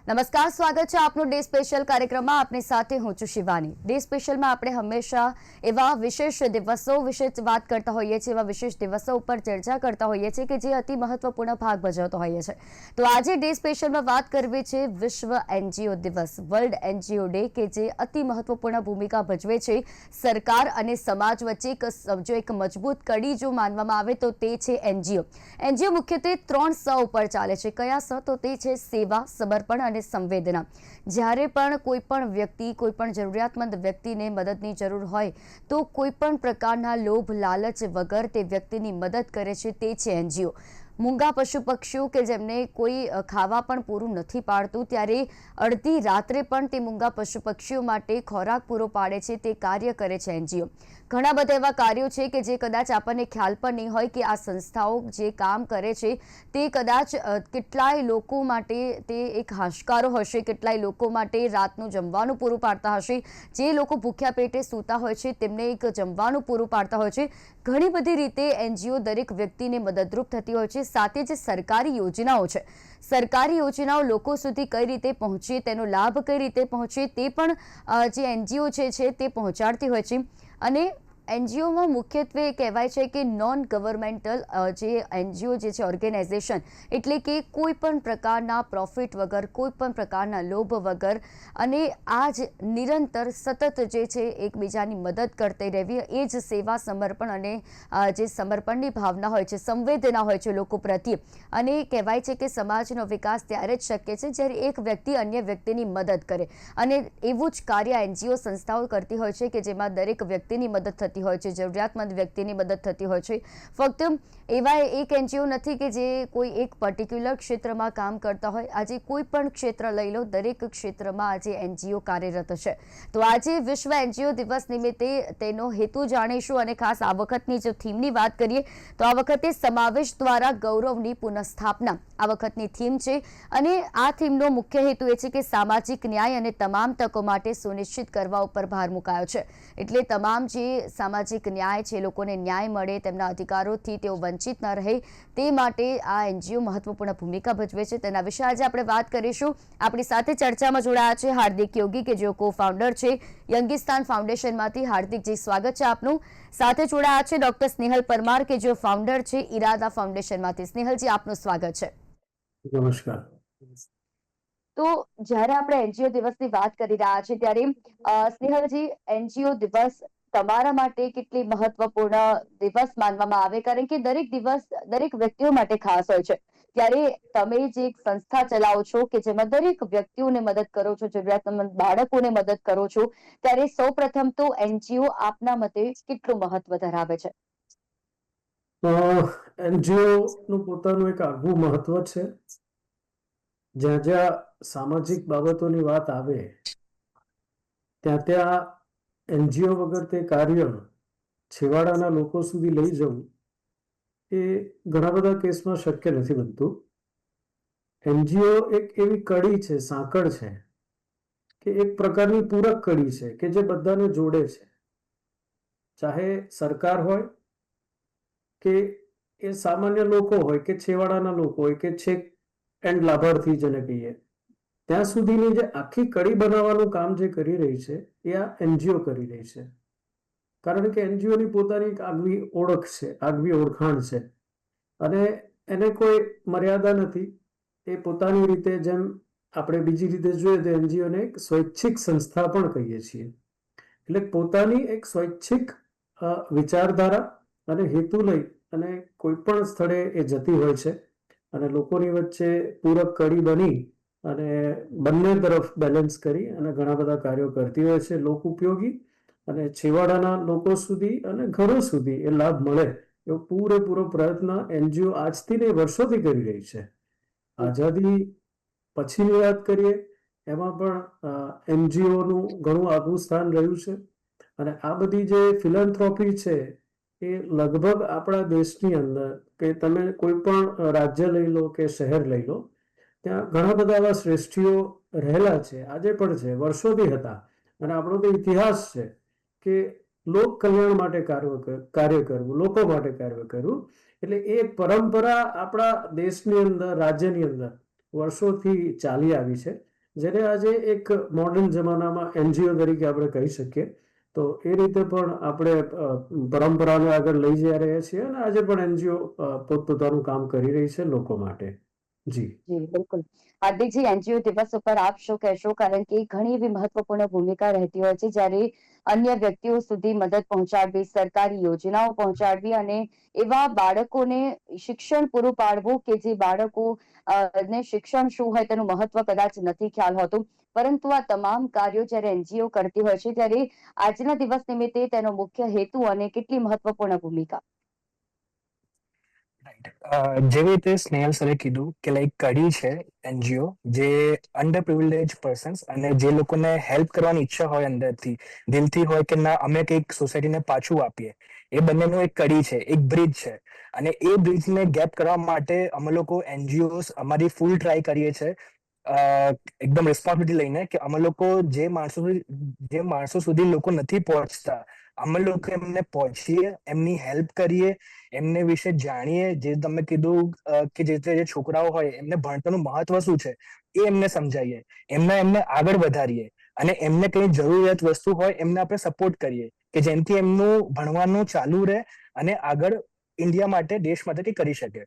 નમસ્કાર, સ્વાગત છે આપનું ડે સ્પેશિયલ કાર્યક્રમમાં. આપની સાથે હું છું શિવાની. ડે સ્પેશિયલમાં આપણે હંમેશા એવા વિશેષ દિવસો વિશે વાત કરતા હોઈએ છીએ, એવા વિશેષ દિવસો ઉપર ચર્ચા કરતા હોઈએ છીએ કે જે અતિ મહત્વપૂર્ણ ભાગ ભજવતો હોઈએ છે. તો આજે ડે સ્પેશિયલમાં વાત કરવી છે વિશ્વ એનજીઓ દિવસ, વર્લ્ડ એનજીઓ ડે, કે જે અતિ મહત્વપૂર્ણ ભૂમિકા ભજવે છે સરકાર અને સમાજ વચ્ચે. જો એક મજબૂત કડી જો માનવામાં આવે તો તે છે એનજીઓ. એનજીઓ મુખ્યત્વે 3 સ ઉપર ચાલે છે. કયા સ? તો તે છે સેવા, સમર્પણ અને સંવેદના. જ્યારે પણ કોઈ પણ વ્યક્તિ, કોઈ પણ જરૂરિયાતમંદ વ્યક્તિને મદદની જરૂર હોય તો કોઈ પણ પ્રકારના લોભ લાલચ વગર તે વ્યક્તિની મદદ કરે છે, તે છે એનજીઓ. મૂંગા પશુ પક્ષીઓ કે જેમને કોઈ ખાવા પણ પૂરું નથી પાડતું, ત્યારે અડધી રાત્રે પણ તે મૂંગા પશુ પક્ષીઓ માટે ખોરાક પૂરો પાડે છે, તે કાર્ય કરે છે એનજીઓ. ઘણા બધા એવા કાર્યો છે કે જે કદાચ આપણને ખ્યાલ પણ નહીં હોય કે આ સંસ્થાઓ જે કામ કરે છે તે કદાચ કેટલાય લોકો માટે તે એક હાશકારો હશે, કેટલાય લોકો માટે રાતનું જમવાનું પૂરું પાડતા હશે, જે લોકો ભૂખ્યા પેટે સૂતા હોય છે તેમને એક જમવાનું પૂરું પાડતા હોય છે. ઘણી બધી રીતે એનજીઓ દરેક વ્યક્તિને મદદરૂપ થતી હોય છે. સાથે જે સરકારી યોજનાઓ છે, સરકારી યોજનાઓ લોકો સુધી કઈ રીતે પહોંચે, તેનો લાભ કઈ રીતે પહોંચે, તે પણ જે એનજીઓ છે તે પહોંચાડતી હોય છે. અને એનજીઓમાં મુખ્યત્વે કહેવાય છે કે નોન ગવર્મેન્ટલ જે એનજીઓ જે છે, ઓર્ગેનાઇઝેશન, એટલે કે કોઈ પણ પ્રકારના પ્રોફિટ વગર, કોઈ પણ પ્રકારના લોભ વગર, અને આ જ નિરંતર સતત જે છે એકબીજાની મદદ કરતી રહેવી, એ જ સેવા, સમર્પણ અને જે સમર્પણની ભાવના હોય છે, સંવેદના હોય છે લોકો પ્રત્યે. અને કહેવાય છે કે સમાજનો વિકાસ ત્યારે જ શક્ય છે જ્યારે એક વ્યક્તિ અન્ય વ્યક્તિની મદદ કરે. અને એવું જ કાર્ય એનજીઓ સંસ્થાઓ કરતી હોય છે કે જેમાં દરેક વ્યક્તિની મદદ થતી હોય છે, જરૂરિયાતમંદ વ્યક્તિની મદદ થતી હોય છે. ફક્ત એવા એક એનજીઓ નથી કે જે કોઈ એક પર્ટિક્યુલર ક્ષેત્રમાં કામ કરતા હોય. આજે કોઈ પણ ક્ષેત્ર લઈ લો, દરેક ક્ષેત્રમાં આજે એનજીઓ કાર્યરત છે. તો આજે વિશ્વ એનજીઓ દિવસ નિમિત્તે તેનો હેતુ જાણીશું. અને ખાસ આ વખતની જો થીમની વાત કરીએ તો આ વખતે સમાવેશ દ્વારા ગૌરવની પુનઃસ્થાપના આ વખતની થીમ છે. અને આ થીમનો મુખ્ય હેતુ એ છે કે સામાજિક ન્યાય અને તમામ તકો માટે સુનિશ્ચિત કરવા ઉપર ભાર મુકાયો છે. એટલે તમામ જે સામાજિક ન્યાય છે, લોકોને ન્યાય મળે, તેમના અધિકારોથી તેઓ વંચિત ન રહે, તે માટે આ એનજીઓ મહત્વપૂર્ણ ભૂમિકા ભજવે છે. તેના વિશે આજે આપણે વાત કરીશું. આપણી સાથે ચર્ચામાં જોડાયા છે હાર્દિક યોગી, કે જેઓ કો ફાઉન્ડર છે યંગિસ્તાન ફાઉન્ડેશનમાંથી. હાર્દિકજી, સ્વાગત છે આપનું. સાથે જોડાયા છે ડોક્ટર સ્નેહલ પરમાર, કે જેઓ ફાઉન્ડર છે ઈરાદા ફાઉન્ડેશનમાંથી. સ્નેહલજી, આપનું સ્વાગત છે. નમસ્કાર. તો જ્યારે આપણે એનજીઓ દિવસની વાત કરી રહ્યા છીએ ત્યારે સ્નેહલજી, એનજીઓ દિવસ તમારા માટે કેટલી મહત્વપૂર્ણ દિવસ માનવામાં આવે? કારણ કે દરેક દિવસ દરેક વ્યક્તિઓ માટે ખાસ હોય છે. ત્યારે તમે જે એક સંસ્થા ચલાવો છો કે જેમાં દરેક વ્યક્તિઓને મદદ કરો છો, જરૂરિયાતમંદ બાળકોને મદદ કરો છો, ત્યારે સૌ પ્રથમ તો એનજીઓ આપના મતે કેટલું મહત્વ ધરાવે છે? એનજીઓ નું પોતાનું એક આગવું મહત્વ છે. જ્યાં જ્યાં સામાજિક બાબતોની વાત આવે ત્યાં ત્યાં એનજીઓ વગર તે કાર્ય છેવાડાના લોકો સુધી લઈ જવું એ ઘણા બધા કેસમાં શક્ય નથી બનતું. એનજીઓ એક એવી કડી છે, સાંકળ છે, કે એક પ્રકારની પૂરક કડી છે કે જે બધાને જોડે છે. ચાહે સરકાર હોય કે એ સામાન્ય લોકો હોય કે છેવાડાના લોકો હોય કે છેક એન્ડ લાભાર્થી જેને કહીએ, ત્યાં સુધીની જે આખી કડી બનાવવાનું કામ જે કરી રહી છે એ આ એનજીઓ કરી રહી છે. કારણ કે એનજીઓની પોતાની એક આગવી ઓળખ છે, આગવી ઓળખાણ છે, અને એને કોઈ મર્યાદા નથી. એ પોતાની રીતે, જેમ આપણે બીજી રીતે જોઈએ તો એનજીઓને એક સ્વૈચ્છિક સંસ્થા પણ કહીએ છીએ. એટલે પોતાની એક સ્વૈચ્છિક વિચારધારા અને હેતુ લઈ અને કોઈ પણ સ્થળે એ જતી હોય છે અને લોકોની વચ્ચે પૂરક કડી બની અને બંને તરફ બેલેન્સ કરી અને ઘણા બધા કાર્યો કરતી હોય છે, લોક ઉપયોગી, અને છેવાડાના લોકો સુધી અને ઘરો સુધી એ લાભ મળે એવો પૂરેપૂરો પ્રયત્ન એનજીઓ આજથી ને વર્ષોથી કરી રહી છે. આઝાદી પછીની વાત કરીએ એમાં પણ એનજીઓનું ઘણું આગવું સ્થાન રહ્યું છે. અને આ બધી જે ફિલન્થ્રોપી છે એ લગભગ આપણા દેશની અંદર, કે તમે કોઈ પણ રાજ્ય લઈ લો કે શહેર લઈ લો, ત્યાં ઘણા બધા એવા શ્રેષ્ઠીઓ રહેલા છે, આજે પણ છે, વર્ષોથી હતા. અને આપણો તો ઇતિહાસ છે કે લોક કલ્યાણ માટે કાર્ય કરવું, લોકો માટે કાર્ય કરવું. એટલે એ પરંપરા આપણા દેશની અંદર, રાજ્યની અંદર વર્ષોથી ચાલી આવી છે. જેને આજે એક મોડર્ન જમાનામાં એનજીઓ તરીકે આપણે કહી શકીએ. તો એ રીતે પણ આપણે પરંપરાને આગળ લઈ જઈ રહ્યા છીએ અને આજે પણ એનજીઓ પોતપોતાનું કામ કરી રહી છે લોકો માટે. જી જી બિલકુલ. હાર્દિકજી, એનજીઓ દિવસ ઉપર આપ શું કહેશો? કારણ કે ઘણી એવી મહત્વપૂર્ણ ભૂમિકા રહેતી હોય છે જ્યારે અન્ય વ્યક્તિઓ સુધી મદદ પહોંચાડવી, સરકારી યોજનાઓ પહોંચાડવી અને એવા બાળકોને શિક્ષણ પૂરું પાડવું કે જે બાળકો ને શિક્ષણ શું હોય તેનું મહત્વ કદાચ નથી ખ્યાલ હોતું. પરંતુ આ તમામ કાર્યો જ્યારે એનજીઓ કરતી હોય છે ત્યારે આજના દિવસ નિમિત્તે તેનો મુખ્ય હેતુ અને કેટલી મહત્વપૂર્ણ ભૂમિકા? જેવી રીતે સ્નેહલ સરે કીધું કે લાઈક કડી છે એનજીઓ જે અંડર પ્રિવિલેજ પર્સન્સ અને જે લોકોને હેલ્પ કરવાની ઈચ્છા હોય અંદરથી દિલથી હોય કે ના અમે કંઈક સોસાયટીને પાછું આપીએ, એ બંનેનું એક કડી છે, એક બ્રિજ છે. અને એ બ્રિજને ગેપ કરવા માટે અમે લોકો એનજીઓ અમારી ફૂલ ટ્રાય કરીએ છીએ એકદમ રિસ્પોન્સિબિલિટી લઈને કે અમે લોકો જે માણસો સુધી લોકો નથી પહોંચતા અમે લોકો એમને પહોંચીએ, એમની હેલ્પ કરીએ, એમને વિશે જાણીએ. જે તમે કીધું કે જે છોકરાઓ હોય એમને ભણતરનું મહત્વ શું છે એ એમને સમજાવીએ, એમને આગળ વધારીએ અને એમને કઈ જરૂરિયાત વસ્તુ હોય એમને આપણે સપોર્ટ કરીએ કે જેનાથી એમનું ભણવાનું ચાલુ રહે અને આગળ ઇન્ડિયા માટે, દેશ માટે કંઈ કરી શકે.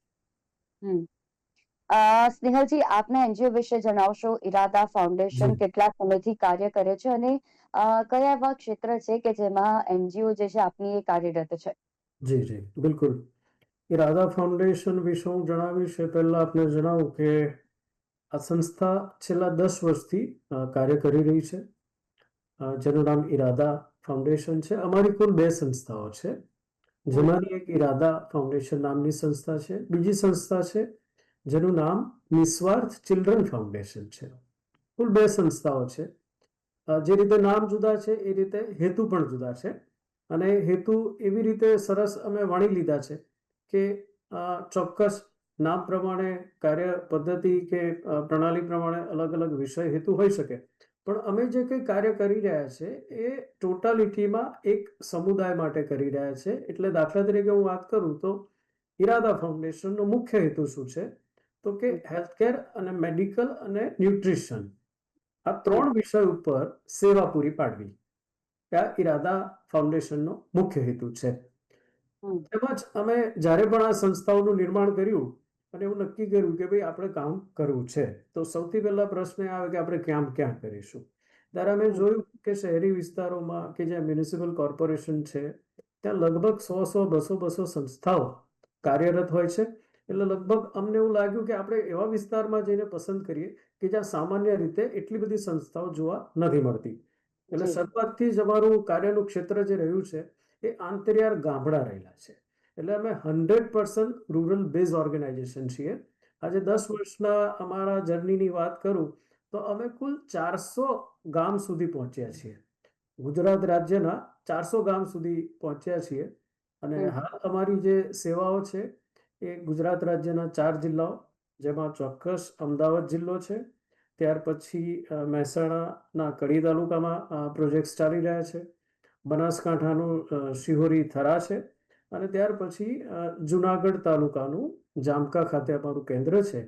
સ્નેહલજી, આપના એનજીઓ વિશે જણાવશો? ઇરાદા ફાઉન્ડેશન કેટલા સમયથી કાર્ય કરે છે અને કયા એવા ક્ષેત્ર છે કે જેમાં એનજીઓ જે છે આપની એ કાર્યરત છે? જી જી બિલકુલ. ઇરાદા ફાઉન્ડેશન વિશે હું જણાવીશ એ પહેલા આપને જણાવું કે આ સંસ્થા છેલ્લા 10 વર્ષથી કાર્ય કરી રહી છે, જેનું નામ ઇરાદા ફાઉન્ડેશન છે. અમારી કુલ 2 સંસ્થાઓ છે, જેમાંની એક ઇરાદા ફાઉન્ડેશન નામની સંસ્થા છે. બીજી સંસ્થા છે જેનું નામ નિસ્વાર્થ ચિલ્ડ્રન ફાઉન્ડેશન છે. કુલ 2 સંસ્થાઓ છે. જે રીતે નામ જુદા છે એ રીતે હેતુ પણ જુદા છે. અને હેતુ એવી રીતે સરસ અમે વણી લીધા છે કે ચોક્કસ નામ પ્રમાણે, કાર્ય પદ્ધતિ કે પ્રણાલી પ્રમાણે અલગ અલગ વિષય હેતુ હોઈ શકે, પણ અમે જે કંઈ કાર્ય કરી રહ્યા છે એ ટોટાલિટીમાં એક સમુદાય માટે કરી રહ્યા છે. એટલે દાખલા તરીકે હું વાત કરું તો ઇરાદા ફાઉન્ડેશનનો મુખ્ય હેતુ શું છે તો કે હેલ્થકેર અને મેડિકલ અને ન્યુટ્રિશન આ 3 વિષય ઉપર સેવા પૂરી પાડવી. આ ઇરાદા ફાઉન્ડેશનનો મુખ્ય હેતુ છે. તેમજ અમે જ્યારે પણ આ સંસ્થાઓનું નિર્માણ કર્યું અને એવું નક્કી કર્યું કે ભાઈ આપણે કામ કરવું છે, તો સૌથી પહેલા પ્રશ્ન આવે કે આપણે ક્યાં કરીશું. ત્યારે અમે જોયું કે શહેરી વિસ્તારોમાં કે જ્યાં મ્યુનિસિપલ કોર્પોરેશન છે ત્યાં લગભગ 100-200 સંસ્થાઓ કાર્યરત હોય છે. એટલે લગભગ અમને એવું લાગ્યું કે આપણે એવા વિસ્તારમાં જઈને પસંદ કરીએ કે જ્યાં સામાન્ય રીતે એટલી બધી સંસ્થાઓ જોવા નથી મળતી. એટલે શરૂઆતથી જ અમારું કાર્યનું ક્ષેત્ર જે રહ્યું છે એ આંતરિયાળ ગામડા રહેલા છે. એટલે અમે 100% રૂરલ બેઝ ઓર્ગેનાઇઝેશન છીએ. આજે 10 વર્ષના અમારા જર્નીની વાત કરું તો અમે કુલ 400 ગામ સુધી પહોંચ્યા છીએ. ગુજરાત રાજ્યના 400 ગામ સુધી પહોંચ્યા છીએ. અને હાલ અમારી જે સેવાઓ છે એ ગુજરાત રાજ્યના 4 જિલ્લાઓ, જેમાં ચોક્કસ અમદાવાદ જિલ્લો છે. ત્યાર પછી મહેસાણાના કડી તાલુકામાં પ્રોજેક્ટ્સ ચાલી રહ્યા છે. બનાસકાંઠાનું શિહોરી થરા છે. અને ત્યાર પછી જુનાગઢ તાલુકાનું જામકા ખાતે અમારું કેન્દ્ર છે.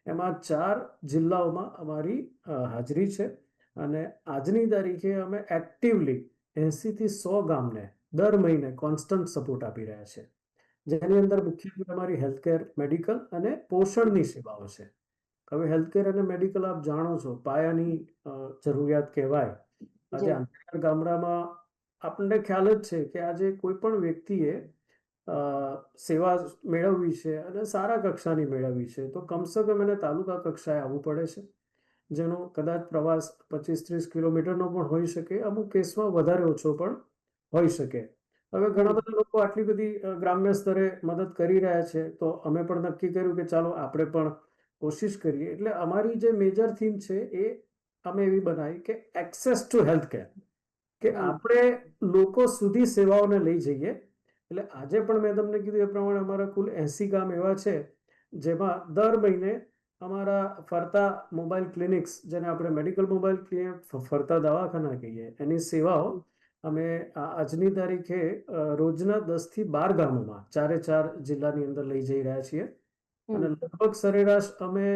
એમાં 4 જિલ્લાઓમાં અમારી હાજરી છે. અને આજની તારીખે અમે એક્ટિવલી 80 થી 100 ગામને દર મહિને કોન્સ્ટન્ટ સપોર્ટ આપી રહ્યા છે, જેની અંદર મુખ્યત્વે અમારી હેલ્થકેર, મેડિકલ અને પોષણની સેવાઓ છે. હવે હેલ્થકેર અને મેડિકલ આપ જાણો છો, પાયાની જરૂરિયાત કહેવાય. આજે આંતરિક ગામડામાં આપણને ખ્યાલ જ છે કે આજે કોઈ પણ વ્યક્તિએ સેવા મેળવવી છે અને સારા કક્ષાની મેળવવી છે તો કમસે કમ એને તાલુકા કક્ષાએ આવવું પડે છે, જેનો કદાચ પ્રવાસ 25-30 કિલોમીટરનો પણ હોઈ શકે, અમુક કેસમાં વધારે ઓછો પણ હોઈ શકે. હવે ઘણા બધા લોકો આટલી બધી ગ્રામ્ય સ્તરે મદદ કરી રહ્યા છે, તો અમે પણ નક્કી કર્યું કે ચાલો આપણે પણ કોશિશ કરીએ. એટલે અમારી જે મેજર થીમ છે એ અમે એવી બનાવી કે એક્સેસ ટુ હેલ્થકેર, કે આપણે લોકો સુધી સેવાઓને લઈ જઈએ. એટલે આજે પણ મેં તમને કીધું એ પ્રમાણે અમારા કુલ 80 ગામ એવા છે જેમાં દર મહિને અમારા ફરતા મોબાઈલ ક્લિનિક્સ, જેને આપણે મેડિકલ મોબાઈલ ક્લિનિક, ફરતા દવાખાના કહીએ, એની સેવાઓ અમે આજની તારીખે રોજના 10 થી 12 ગામોમાં 4 જિલ્લાની અંદર લઈ જઈ રહ્યા છીએ. અને લગભગ સરેરાશ અમે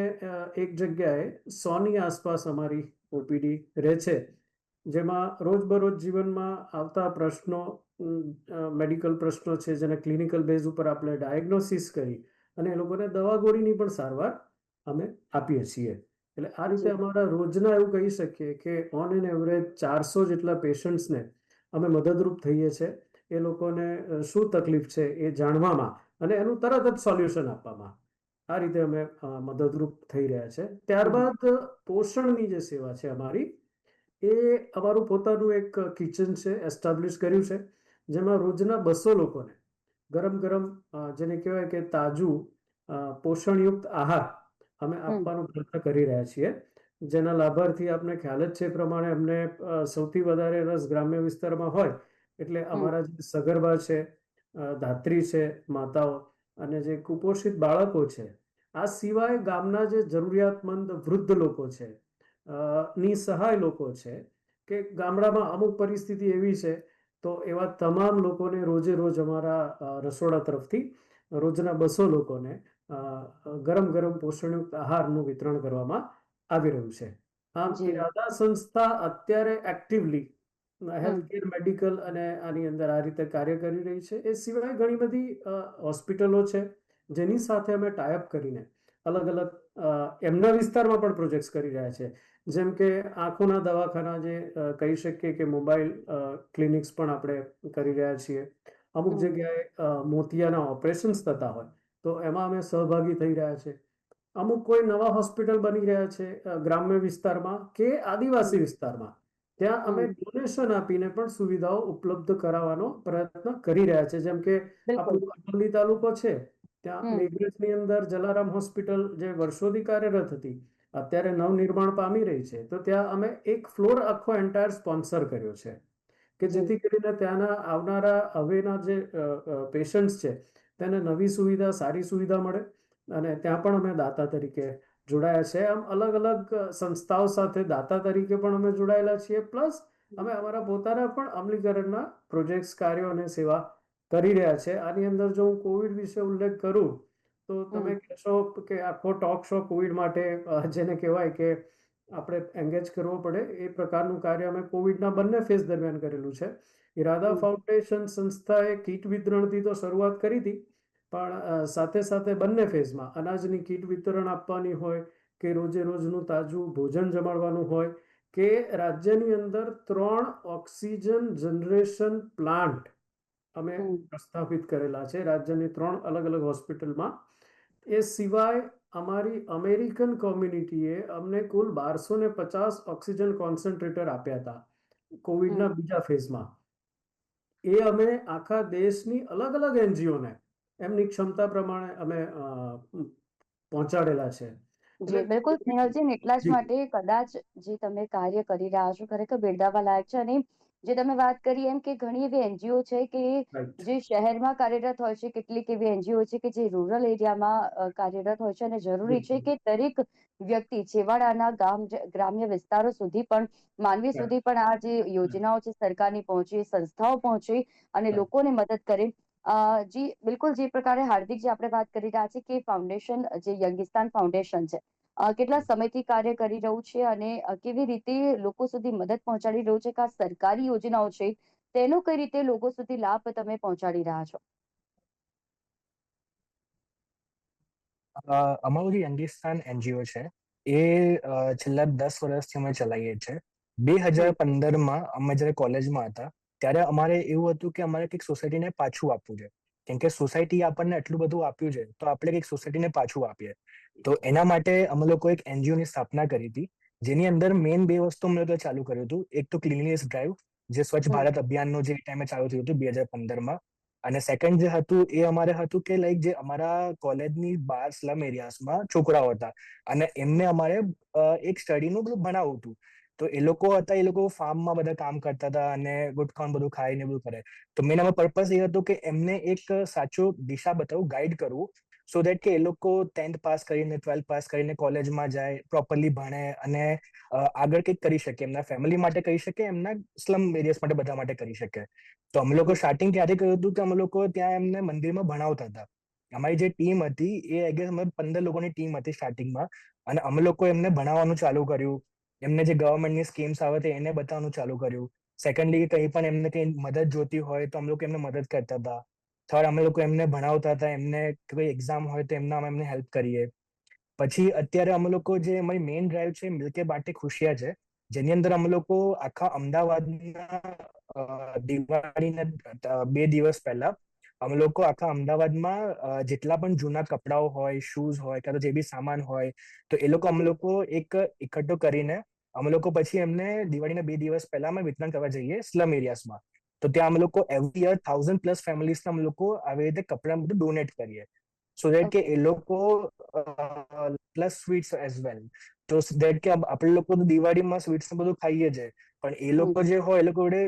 એક જગ્યાએ 100ની આસપાસ અમારી ઓપીડી રહે છે, જેમાં રોજબરોજ જીવનમાં આવતા પ્રશ્નો, મેડિકલ પ્રશ્નો છે, જેને ક્લિનિકલ બેઝ ઉપર આપણે ડાયગ્નોસિસ કરી અને એ લોકોને દવા ગોળીની પણ સારવાર અમે આપીએ છીએ. એટલે આ રીતે જી અમારા રોજના એવું કહી શકીએ કે ઓન એન એવરેજ 400 જેટલા પેશન્ટ્સને અમે મદદરૂપ થઈએ છીએ. એ લોકોને શું તકલીફ છે એ જાણવામાં અને એનું તરત જ સોલ્યુશન આપવામાં આ રીતે અમે મદદરૂપ થઈ રહ્યા છે. ત્યારબાદ પોષણની જે સેવા છે અમારી, એ અમારું પોતાનું એક કિચન છે, એસ્ટાબ્લિશ કર્યું છે, જેમાં રોજના 200 લોકોને ગરમ ગરમ જેને કહેવાય કે તાજું પોષણયુક્ત આહાર અમે આપવાનો પ્રયત્ન કરી રહ્યા છીએ. જેના લાભાર્થી આપને ખ્યાલ જ છે એ પ્રમાણે અમને સૌથી વધારે રસ ગ્રામ્ય વિસ્તારમાં હોય એટલે અમારા જે સગર્ભા છે, ધાત્રી છે, માતાઓ અને જે કુપોષિત બાળકો છે, આ સિવાય ગામના જે જરૂરિયાતમંદ વૃદ્ધ લોકો છે, નિસહાય લોકો છે, કે ગામડામાં અમુક પરિસ્થિતિ એવી છે તો એવા તમામ લોકોને રોજે રોજ અમારા રસોડા તરફથી રોજના 200 લોકોને ગરમ ગરમ પોષણયુક્ત આહારનું વિતરણ કરવામાં આવી રહ્યું છે. આમ જી ઇરાદા સંસ્થા અત્યારે એક્ટિવલી હેલ્થકેર, મેડિકલ અને આની અંદર આ રીતે કાર્ય કરી રહી છે. એ સિવાય ઘણી બધી હોસ્પિટલો છે જેની સાથે અમે ટાઈઅપ કરીને અલગ અલગ એમના વિસ્તારમાં પણ પ્રોજેક્ટ્સ કરી રહ્યા છે. જેમ કે આંખોના દવાખાના, જે કહી શકીએ કે મોબાઈલ ક્લિનિક્સ પણ આપણે કરી રહ્યા છીએ. અમુક જગ્યાએ મોતિયાના ઓપરેશન્સ થતા હોય તો એમાં અમે સહભાગી થઈ રહ્યા છે. અમુક કોઈ નવા હોસ્પિટલ બની રહ્યા છે ગ્રામ્ય વિસ્તારમાં કે આદિવાસી વિસ્તારમાં, ત્યાં અમે ડોનેશન આપીને પણ સુવિધાઓ ઉપલબ્ધ કરાવવાનો પ્રયત્ન કરી રહ્યા છે. જેમ કે બિલકુલ. આપણું અરવલ્લી તાલુકો છે, ત્યાં મેઘરજની અંદર જલારામ હોસ્પિટલ જે વર્ષોથી કાર્યરત હતી, અત્યારે નવનિર્માણ પામી રહી છે, તો ત્યાં અમે એક ફ્લોર આખો એન્ટાયર સ્પોન્સર કર્યો છે કે જેથી કરીને ત્યાંના આવનારા હવેના જે પેશન્ટ્સ છે તેને નવી સુવિધા, સારી સુવિધા મળે. અને ત્યાં પણ અમે દાતા તરીકે જોડાયા છે. આમ અલગ અલગ સંસ્થાઓ સાથે દાતા તરીકે પણ અમે જોડાયેલા છીએ. પ્લસ અમે અમારા પોતાના પણ અમલીકરણના પ્રોજેક્ટ્સ, કાર્યો અને સેવા કરી રહ્યા છે. આની અંદર જો હું કોવિડ વિશે ઉલ્લેખ કરું તો તમે કહેશો કે આખો ટોક શો કોવિડ માટે, જેને કહેવાય કે આપણે એન્ગેજ કરવો પડે, એ પ્રકારનું કાર્ય અમે કોવિડના બંને ફેઝ દરમિયાન કરેલું છે. ઇરાદા ફાઉન્ડેશન સંસ્થાએ કીટ વિતરણથી તો શરૂઆત કરી હતી, પણ સાથે સાથે બંને ફેઝમાં અનાજની કીટ વિતરણ આપવાની હોય કે રોજે રોજનું તાજું ભોજન જમાડવાનું હોય કે રાજ્યની અંદર 3 ઓક્સિજન જનરેશન પ્લાન્ટ અમે પ્રસ્થાપિત કરેલા છે રાજ્યની 3 અલગ અલગ હોસ્પિટલમાં. એ સિવાય અમારી અમેરિકન કોમ્યુનિટીએ અમને કુલ 1250 ઓક્સિજન કોન્સન્ટ્રેટર આપ્યા હતા કોવિડના બીજા ફેઝમાં. એ અમે આખા દેશની અલગ અલગ એનજીઓને એમની ક્ષમતા પ્રમાણે અમે પહોંચાડેલા છે. જી બિલકુલ સ્નેહલજી, એટલા જ માટે કદાચ જે તમે કાર્ય કરી રહ્યા છો ખરેખર બિરદાવવા લાયક છે. અને જે તમે વાત કરી એમ કે ઘણી એવી એનજીઓ છે કે જે શહેરમાં કાર્યરત હોય છે, કેટલીક એવી એનજીઓ છે કે જે રૂરલ એરિયામાં કાર્યરત હોય છે, અને જરૂરી છે કે દરેક વ્યક્તિ છેવાડાના ગ્રામ્ય વિસ્તારો સુધી પણ, માનવી સુધી પણ આ જે યોજનાઓ છે સરકારની પહોંચે, સંસ્થાઓ પહોંચે અને લોકોને મદદ કરે. જી બિલકુલ, જે પ્રકારે હાર્દિક જે આપણે વાત કરી રહ્યા છે કે ફાઉન્ડેશન, જે યંગિસ્તાન ફાઉન્ડેશન છે, કેટલા સમયથી કાર્ય કરી રહ્યું છે અને કેવી રીતે લોકો સુધી મદદ પહોંચાડી રહ્યું છે કે આ સરકારી યોજનાઓ છે તેનો કઈ રીતે લોકો સુધી લાભ તમે પહોંચાડી રહ્યા છો? અમારું જે યંગિસ્તાન એનજીઓ છે એ છેલ્લા 10 વર્ષથી અમે ચલાવીએ છીએ. 2015માં અમે જ્યારે કોલેજમાં હતા ત્યારે અમારે એવું હતું કે અમારે કંઈક સોસાયટીને પાછું આપવું છે, કેમ કે સોસાયટી આપણને એટલું બધું આપ્યું છે તો આપણે કંઈક સોસાયટીને પાછું આપીએ. તો એના માટે અમે લોકો એક એનજીઓની સ્થાપના કરી હતી, જેની અંદર મેઇન 2 વસ્તુ અમે લોકો ચાલુ કર્યું હતું. એક તો ક્લીનલીનેસ ડ્રાઈવ, જે સ્વચ્છ ભારત અભિયાનનું જે ટાઈમે ચાલુ થયું હતું 2015માં. અને સેકન્ડ જે હતું એ અમારે હતું કે લાઈક જે અમારા કોલેજની બહાર સ્લમ એરિયાસમાં છોકરાઓ હતા અને એમને અમારે એક સ્ટડીનું બધું ભણાવવું હતું. તો એ લોકો હતા, એ લોકો ફાર્મમાં બધા કામ કરતા હતા અને ગુટખાન બધું ખાઈને બધું કરે. તો મેન અમારો પર્પઝ એ હતો કે એમને એક સાચું દિશા બતાવવું, ગાઈડ કરવું, સો દેટ કે એ લોકો 10th પાસ કરીને, 12th પાસ કરીને કોલેજમાં જાય, પ્રોપરલી ભણે અને આગળ કંઈક કરી શકે, એમના ફેમિલી માટે કરી શકે, એમના સ્લમ એરિયાસ માટે બધા માટે કરી શકે. તો અમે લોકો સ્ટાર્ટિંગ ક્યાંથી કર્યું હતું કે અમે લોકો ત્યાં એમને મંદિરમાં ભણાવતા હતા. અમારી જે ટીમ હતી એ આઈ ગેસ અમે 15 લોકોની ટીમ હતી સ્ટાર્ટિંગમાં, અને અમે લોકો એમને ભણાવવાનું ચાલુ કર્યું. એમને જે ગવર્મેન્ટની સ્કીમ્સ આવે છે એને બતાવવાનું ચાલુ કર્યું. સેકન્ડલી કંઈ પણ એમને કંઈ મદદ જોતી હોય તો અમે લોકો એમને મદદ કરતા હતા. થર્ડ અમે લોકો એમને ભણાવતા હતા, એમને કોઈ એક્ઝામ હોય તો એમનામાં એમને હેલ્પ કરીએ. પછી અત્યારે અમે લોકો જે અમારી મેઇન ડ્રાઈવ છે મિલકે બાટે ખુશિયા છે, જેની અંદર અમે લોકો આખા અમદાવાદના દિવાળીના 2 દિવસ પહેલા અમે લોકો આખા અમદાવાદમાં જેટલા પણ જૂના કપડાઓ હોય, શૂઝ હોય, કાં તો જે બી સામાન હોય, તો એ લોકો અમે લોકો એકઠો કરીને અમે લોકો પછી એમને દિવાળીના 2 દિવસ પહેલા અમે વિતરણ કરવા જઈએ સ્લમ એરિયાસમાં. તો ત્યાં અમે લોકો એવરી યર 1000+ ફેમિલીસને અમે લોકો આવી રીતે કપડાં બધું ડોનેટ કરીએ, સો દેટ કે ઓકે. એ લોકો પ્લસ સ્વીટ્સ એઝ વેલ. તો દેટ કે આપણે લોકો તો દિવાળીમાં સ્વીટ્સ બધું ખાઈએ છે, પણ એ લોકો જે હોય એ લોકો જોડે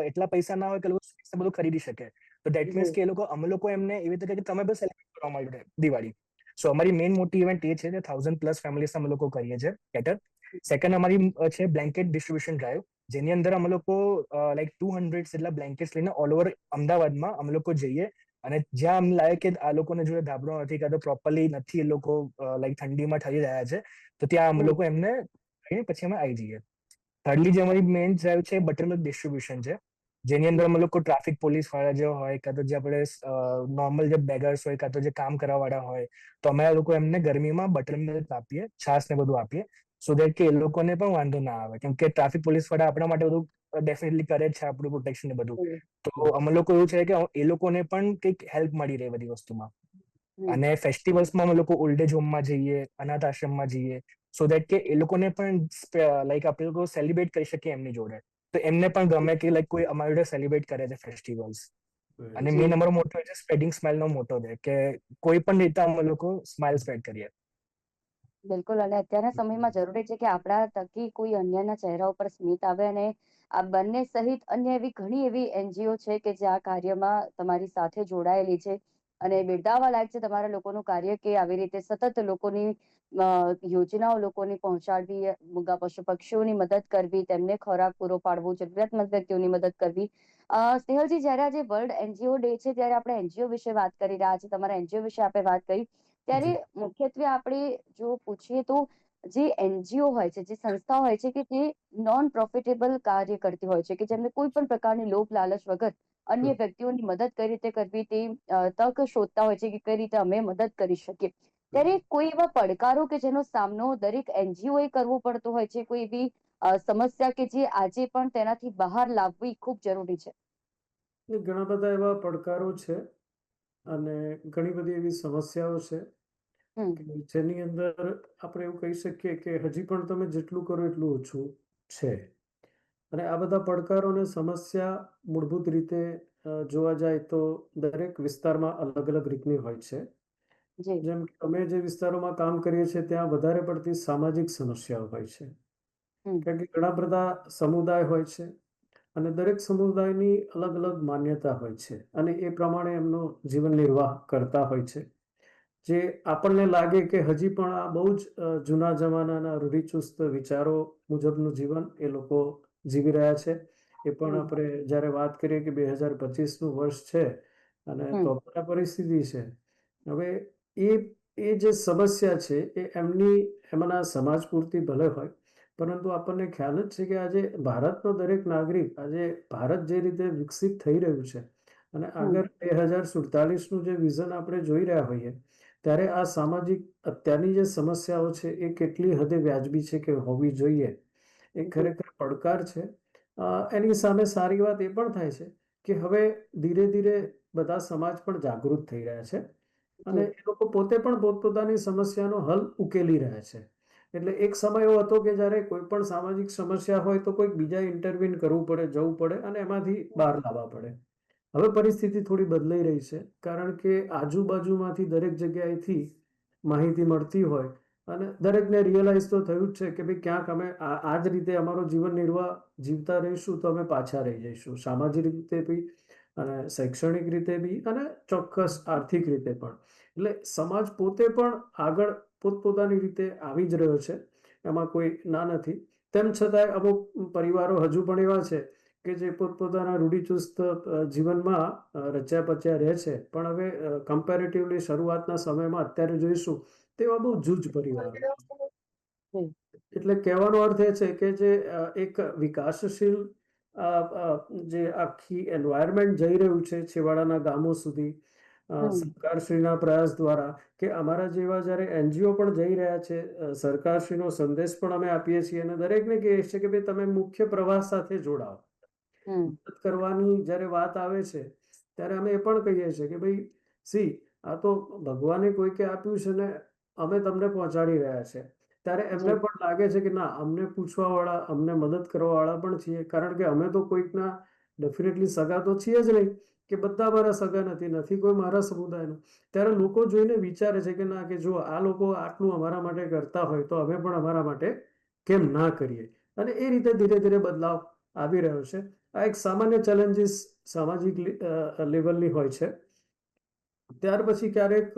એટલા પૈસા ના હોય કે લોકો સ્વીટ્સ બધું ખરીદી શકે. તો દેટ મીન્સ કે અમે લોકો એમને એવી રીતે કે તમે બસ સેલિબ્રેટ કરો અમારી જોડે દિવાળી. સો અમારી મેઇન મોટી ઇવેન્ટ એ છે કે 1000+ ફેમિલીસ અમે લોકો કરીએ છીએ કેટર. સેકન્ડ અમારી છે બ્લેન્કેટ ડિસ્ટ્રીબ્યુશન ડ્રાઈવ, જેની અંદર અમે લોકો લાઈક 200 જેટલા બ્લેન્કેટ્સ લઈને ઓલ ઓવર અમદાવાદમાં અમે લોકો જઈએ, અને જ્યાં અમને લાગે કે આ લોકોને જોડે ધાબળો નથી, કાં તો પ્રોપરલી નથી, એ લોકો લાઈક ઠંડીમાં ઠરી રહ્યા છે, તો ત્યાં અમે લોકો એમને પછી અમે આવી જઈએ. થર્ડલી જે અમારી મેઇન ડ્રાઈવ છે બટરમિલ્ક ડિસ્ટ્રીબ્યુશન છે, જેની અંદર અમે લોકો ટ્રાફિક પોલીસ વાળા જે હોય, કાં તો જે આપણે નોર્મલ જે બેગર્સ હોય, કાં તો જે કામ કરવા વાળા હોય, તો અમે લોકો એમને ગરમીમાં બટરમિલ્ક આપીએ, છાશ ને બધું આપીએ, સો દેટ કે એ લોકોને પણ વાંધો ના આવે. કેમ કે ટ્રાફિક પોલીસ વાળા આપણા માટે બધું ડેફિનેટલી કરે જ છે, આપણું પ્રોટેક્શન ને બધું. તો અમે લોકો એવું છે કે એ લોકોને પણ કંઈક હેલ્પ મળી રહે બધી વસ્તુમાં. અને ફેસ્ટિવલ્સમાં અમે લોકો ઓલ્ડ એજ હોમમાં જઈએ, અનાથ આશ્રમમાં જઈએ, સો દેટ કે એ લોકોને પણ લાઈક આપણે લોકો સેલિબ્રેટ કરી શકીએ એમની જોડે, તો એમને પણ ગમે કે લાઈક કોઈ અમારી જોડે સેલિબ્રેટ કરે છે ફેસ્ટિવલ્સ. અને મેઇન અમારો મોટો છે સ્પ્રેડિંગ સ્માઇલનો મોટો છે કે કોઈ પણ રીતે અમે લોકો સ્માઇલ સ્પ્રેડ કરીએ. બિલકુલ, અને અત્યારના સમયમાં જરૂરી છે કે આપણા થકી કોઈ અન્યના ચહેરા ઉપર સ્મિત આવે, અને આ બંને સહિત અન્ય એવી ઘણી એવી NGO છે કે જે આ કાર્યમાં તમારી સાથે જોડાયેલી છે, અને બિરદાવવા લાયક છે તમારા લોકોનું કાર્ય કે આવી રીતે સતત લોકોની યોજનાઓ લોકોને પહોંચાડવી, મૂગા પશુ પક્ષીઓની મદદ કરવી, તેમને ખોરાક પૂરો પાડવો, જરૂરિયાતમંદ વ્યક્તિઓની મદદ કરવી. સ્નેહલજી, જ્યારે આજે વર્લ્ડ NGO ડે છે ત્યારે આપણે NGO વિશે વાત કરી રહ્યા છીએ, તમારા NGO વિશે આપણે વાત કરી, ત્યારે મુખ્યત્વે આપણે જો પૂછીએ તો જે NGO હોય છે, જે સંસ્થા હોય છે કે જે નોન પ્રોફિટેબલ કાર્ય કરતી હોય છે, કે જેમને કોઈ પણ પ્રકારની લોભ લાલચ વગર અન્ય વ્યક્તિઓની મદદ કઈ રીતે કરવી તે તક શોધતા હોય છે કે કઈ રીતે અમે મદદ કરી શકીએ. ત્યારે કોઈ એવા પડકારો કે જેનો સામનો દરેક NGO એ કરવો પડતો હોય છે, કોઈ એવી સમસ્યા કે જે આજે પણ તેનાથી બહાર લાવવી ખૂબ જરૂરી છે? ઘણા બધા એવા પડકારો છે અને ઘણી બધી એવી સમસ્યાઓ છે હમ. કે જેની અંદર આપણે એવું કહી શકીએ કે હજી પણ તમે જેટલું કરો એટલું ઓછું છે. અને આ બધા પડકારો અને સમસ્યા મૂળભૂત રીતે જોવા જાય તો દરેક વિસ્તારમાં અલગ અલગ રીતની હોય છે. જી. જેમ કે અમે જે વિસ્તારોમાં કામ કરીએ છીએ ત્યાં વધારે પડતી સામાજિક સમસ્યાઓ હોય છે, હમ. કારણ કે ઘણા બધા સમુદાય હોય છે અને દરેક સમુદાયની અલગ અલગ માન્યતા હોય છે, અને એ પ્રમાણે એમનો જીવન નિર્વાહ કરતા હોય છે. જે આપણને લાગે કે હજી પણ આ બહુ જ જૂના જમાનાના રૂઢિચુસ્ત વિચારો મુજબનું જીવન એ લોકો જીવી રહ્યા છે. એ પણ આપણે જ્યારે વાત કરીએ કે 2025નું વર્ષ છે અને તો પણ આ પરિસ્થિતિ છે. હવે એ જે સમસ્યા છે એ એમના સમાજ પૂરતી ભલે હોય, પરંતુ આપણને ખ્યાલ જ છે કે આજે ભારતનો દરેક નાગરિક, આજે ભારત જે રીતે વિકસિત થઈ રહ્યું છે અને આગળ 2047નું જે વિઝન આપણે જોઈ રહ્યા હોઈએ, ત્યારે આ સામાજિક અત્યારની જે સમસ્યાઓ છે એ કેટલી હદે વ્યાજબી છે કે હોવી જોઈએ, એ ખરેખર પડકાર છે. એની સામે સારી વાત એ પણ થાય છે કે હવે ધીરે ધીરે બધા સમાજ પણ જાગૃત થઈ રહ્યા છે અને એ લોકો પોતે પણ પોતપોતાની સમસ્યાનો હલ ઉકેલી રહ્યા છે. એટલે એક સમય એવો હતો કે જ્યારે કોઈ પણ સામાજિક સમસ્યા હોય તો કોઈક બીજા ઇન્ટરવીન કરવું પડે, જવું પડે અને એમાંથી બહાર લાવવા પડે. હવે પરિસ્થિતિ થોડી બદલાઈ રહી છે, કારણ કે આજુબાજુમાંથી દરેક જગ્યાએથી માહિતી મળતી હોય અને દરેકને રિયલાઇઝ તો થયું જ છે કે ભાઈ ક્યાંક અમે આ જ રીતે અમારો જીવન નિર્વાહ જીવતા રહીશું તો અમે પાછા રહી જઈશું, સામાજિક રીતે બી અને શૈક્ષણિક રીતે બી અને ચોક્કસ આર્થિક રીતે પણ. એટલે સમાજ પોતે પણ આગળ પોતપોતાની રીતે આવી જ રહ્યો છે, એમાં કોઈ ના નથી. તેમ છતાંય અમુક પરિવારો હજુ પણ એવા છે કે જે પોતપોતાના રૂઢિચુસ્ત જીવનમાં રચ્યા પચ્યા રહે છે, પણ હવે કમ્પેરેટિવલી શરૂઆતના સમયમાં અત્યારે જોઈશું તેવા બહુ જૂજ પરિવારો. એટલે કહેવાનો અર્થ એ છે કે જે એક વિકાસશીલ જે આખી એન્વાયરમેન્ટ જઈ રહ્યું છે છેવાડાના ગામો સુધી સરકારશ્રીના પ્રયાસ દ્વારા કે અમારા જેવા જ્યારે એનજીઓ પણ જઈ રહ્યા છે, સરકારશ્રીનો સંદેશ પણ અમે આપીએ છીએ અને દરેકને કહીએ છીએ કે ભાઈ તમે મુખ્ય પ્રવાસ સાથે જોડાઓ. મદદ કરવાની જ્યારે વાત આવે છે ત્યારે અમે એ પણ કહીએ છીએ કે ભાઈ આ તો ભગવાને કોઈકે આપ્યું છે ને અમે તમને પહોંચાડી રહ્યા છે. ત્યારે એમને પણ લાગે છે કે ના, અમને પૂછવા વાળા, અમને મદદ કરવા વાળા પણ છીએ, કારણ કે અમે તો કોઈકના ડેફિનેટલી સગા તો છીએ જ નહીં કે બધા મારા સગા નથી કોઈ મારા સમુદાયનો. ત્યારે લોકો જોઈને વિચારે છે કે ના, કે જો આ લોકો આટલું અમારા માટે કરતા હોય તો અમે પણ અમારા માટે કેમ ના કરીએ. અને એ રીતે ધીરે ધીરે બદલાવ આવી રહ્યો છે. આ એક સામાન્ય ચેલેન્જીસ સામાજિક લેવલની હોય છે. ત્યાર પછી ક્યારેક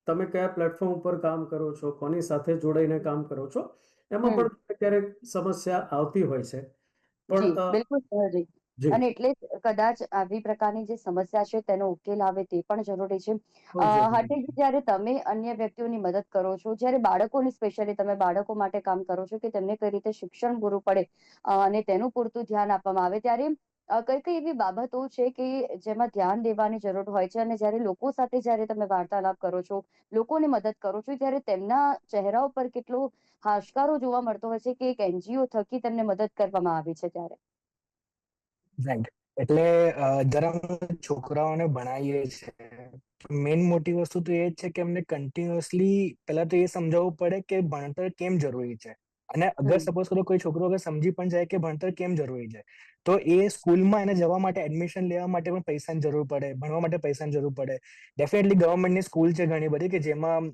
તમે કયા પ્લેટફોર્મ ઉપર કામ કરો છો, કોની સાથે જોડાઈને કામ કરો છો, એમાં પણ ક્યારેક સમસ્યા આવતી હોય છે. જી, પણ બિલકુલ સહજ. જી, અને એટલે જ કદાચ આવી પ્રકારની જે સમસ્યા છે તેનો ઉકેલ આવે તે પણ જરૂરી છે. બહુ જરૂરી છે. હાર્દિકજી, જ્યારે તમે અન્ય વ્યક્તિઓની મદદ કરો છો, જ્યારે બાળકોની સ્પેશિયલી તમે બાળકો માટે કામ કરો છો કે તેમને કઈ રીતે શિક્ષણ પૂરું પડે અને તેનું પૂરતું ધ્યાન આપવામાં આવે, ત્યારે કઈ કઈ એવી બાબતો છે કે જેમાં ધ્યાન દેવાની જરૂર હોય છે, અને જ્યારે લોકો સાથે જ્યારે તમે વાર્તાલાપ કરો છો, લોકોની મદદ કરો છો, ત્યારે તેમના ચહેરા ઉપર કેટલો હાશકારો જોવા મળતો હોય છે કે એક એનજીઓ થકી તેમને મદદ કરવામાં આવી છે ત્યારે? રાઈટ. એટલે જ્યારે અમે છોકરાઓને ભણાવીએ છીએ, મેઇન મોટી વસ્તુ તો એ જ છે કે અમને કન્ટિન્યુઅસલી પહેલા તો એ સમજાવવું પડે કે ભણતર કેમ જરૂરી છે. અને અગર સપોઝ કરો કોઈ છોકરો અગર સમજી પણ જાય કે ભણતર કેમ જરૂરી છે, તો એ સ્કૂલમાં એને જવા માટે, એડમિશન લેવા માટે પણ પૈસાની જરૂર પડે, ભણવા માટે પૈસાની જરૂર પડે. ડેફિનેટલી ગવર્મેન્ટની સ્કૂલ છે ઘણી બધી કે જેમાં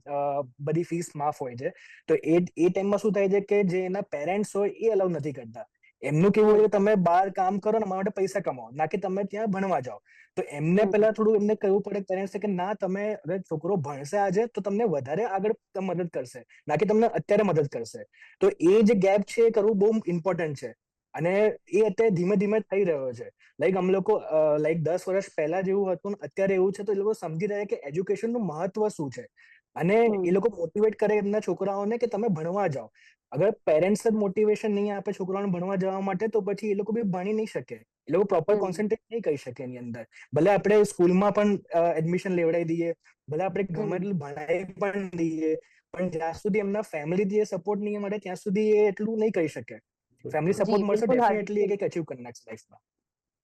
બધી ફીસ માફ હોય છે. તો એ ટાઈમમાં શું થાય છે કે જે એના પેરેન્ટ્સ હોય એ અલાઉ નથી કરતા. એમનું કેવું હોય કે તમે બહાર કામ કરો ને અમારા માટે પૈસા કમાઓ, ના કે તમે ત્યાં ભણવા જાઓ. તો એમને પહેલા થોડું એમને કહેવું પડે પેરેન્ટ્સે કે ના, તમે અગર છોકરો ભણશે આજે તો તમને વધારે આગળ મદદ કરશે, ના કે તમને અત્યારે મદદ કરશે. તો એ જે ગેપ છે એ કરવું બહુ ઇમ્પોર્ટન્ટ છે. અને એ અત્યારે ધીમે ધીમે થઈ રહ્યો છે. લાઈક અમે લોકો 10 વર્ષ પહેલા જેવું હતું ને અત્યારે એવું છે, તો એ લોકો સમજી રહ્યા કે એજ્યુકેશનનું મહત્વ શું છે. અને એ લોકો મોટિવેટ કરે એમના છોકરાઓને કે તમે ભણવા જાઓ. અગર પેરેન્ટ્સ જ મોટિવેશન નહીં આપે છોકરાઓને ભણવા જવા માટે, તો પછી એ લોકો બી ભણી નહીં શકે. એ લોકો પ્રોપર કોન્સન્ટ્રેટ નહીં કરી શકે એની અંદર. ભલે આપણે સ્કૂલમાં પણ એડમિશન લેવડાવી દઈએ, ભલે આપણે ગમે એટલું ભણાવી પણ દઈએ, પણ જ્યાં સુધી એમના ફેમિલીથી સપોર્ટ નહીં મળે ત્યાં સુધી એ એટલું નહીં કરી શકે. ફેમિલી જી, સપોર્ટ મળશે, બિલકુલ ડેફિનેટલી હાર્દિકજી. એ કંઈક અચીવ કરી નાખશે લાઈફમાં.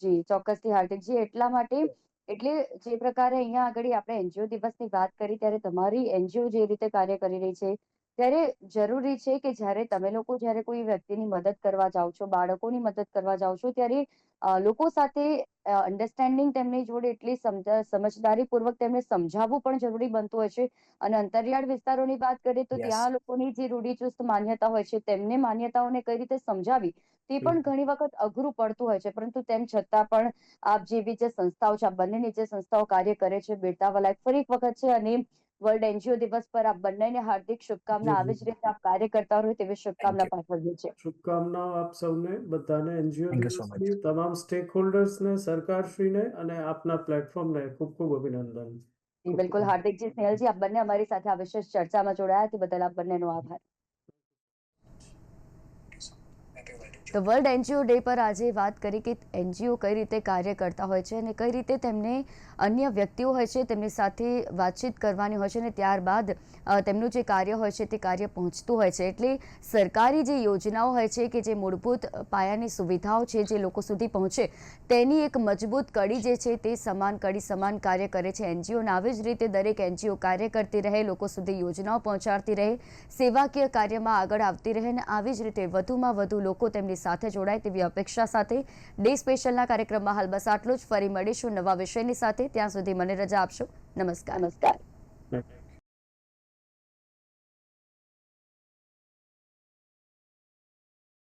જી, ચોક્કસથી હાર્દિકજી. એટલા માટે એટલે જે પ્રકારે અહીંયા આગળ આપણે એનજીઓ દિવસની વાત કરી, ત્યારે તમારી એનજીઓ જે રીતે કાર્ય કરી રહી છે, ત્યારે જરૂરી છે કે જ્યારે કોઈ વ્યક્તિની મદદ કરવા જાઓ છો, બાળકોની મદદ કરવા જાઓ છો, ત્યારે લોકો સાથે અન્ડરસ્ટેન્ડિંગ તેમની જોડે એટલી સમજદારીપૂર્વક તેમને સમજાવવું પણ જરૂરી બનતું હોય છે. અને અંતરિયાળ વિસ્તારોની વાત કરીએ તો યસ. ત્યાં લોકોની જે રૂઢિચુસ્ત માન્યતા હોય છે, તેમને માન્યતાઓને કઈ રીતે સમજાવી તે પણ ઘણી વખત અઘરું પડતું હોય છે. પરંતુ તેમ છતાં પણ આપ જેવી જે સંસ્થાઓ છે, આ બંનેની જે સંસ્થાઓ કાર્ય કરે છે, બિરદાવવા લાયક ફરી એક વખત છે. અને વર્લ્ડ એનજીઓ દિવસ પર આપ બંનેને હાર્દિક શુભકામના. આવી જ રીતે આપ કાર્ય કરતા રહો તેવી થેન્ક શુભકામના યુ. પાઠવીએ છીએ. શુભકામનાઓ આપ સૌને, બધાને, NGO thank you so much. દિવસની, તમામ સ્ટેક હોલ્ડર્સને, સરકારશ્રીને અને આપના પ્લેટફોર્મને ખૂબ ખૂબ અભિનંદન. જી, બિલકુલ હાર્દિકજી, સ્નેહલજી, આપ બંને અમારી સાથે આ વિશેષ ચર્ચામાં જોડાયા તે બદલ આપ બંનેનો આભાર. તો વર્લ્ડ એનજીઓ ડે પર આજે વાત કરી કે એનજીઓ કઈ રીતે કાર્ય કરતા હોય છે અને કઈ રીતે તેમને અન્ય વ્યક્તિઓ હોય છે તેમની સાથે વાતચીત કરવાની હોય છે, અને ત્યારબાદ તેમનું જે કાર્ય હોય છે તે કાર્ય પહોંચતું હોય છે. એટલે સરકારી જે યોજનાઓ હોય છે કે જે મૂળભૂત પાયાની સુવિધાઓ છે જે લોકો સુધી પહોંચે, તેની એક મજબૂત કડી જે છે તે સમાન કડી સમાન કાર્ય કરે છે એનજીઓને. આવી જ રીતે દરેક એનજીઓ કાર્ય કરતી રહે, લોકો સુધી યોજનાઓ પહોંચાડતી રહે, સેવાકીય કાર્યમાં આગળ આવતી રહે, અને આવી જ રીતે વધુમાં વધુ લોકો તેમની સાથે જોડાય તેવી અપેક્ષા સાથે ડે સ્પેશિયલના કાર્યક્રમમાં હાલ બસ આટલું જ. ફરી મળીશું નવા વિષયની સાથે. ત્યાં સુધી મને રજા આપશો. નમસ્કાર.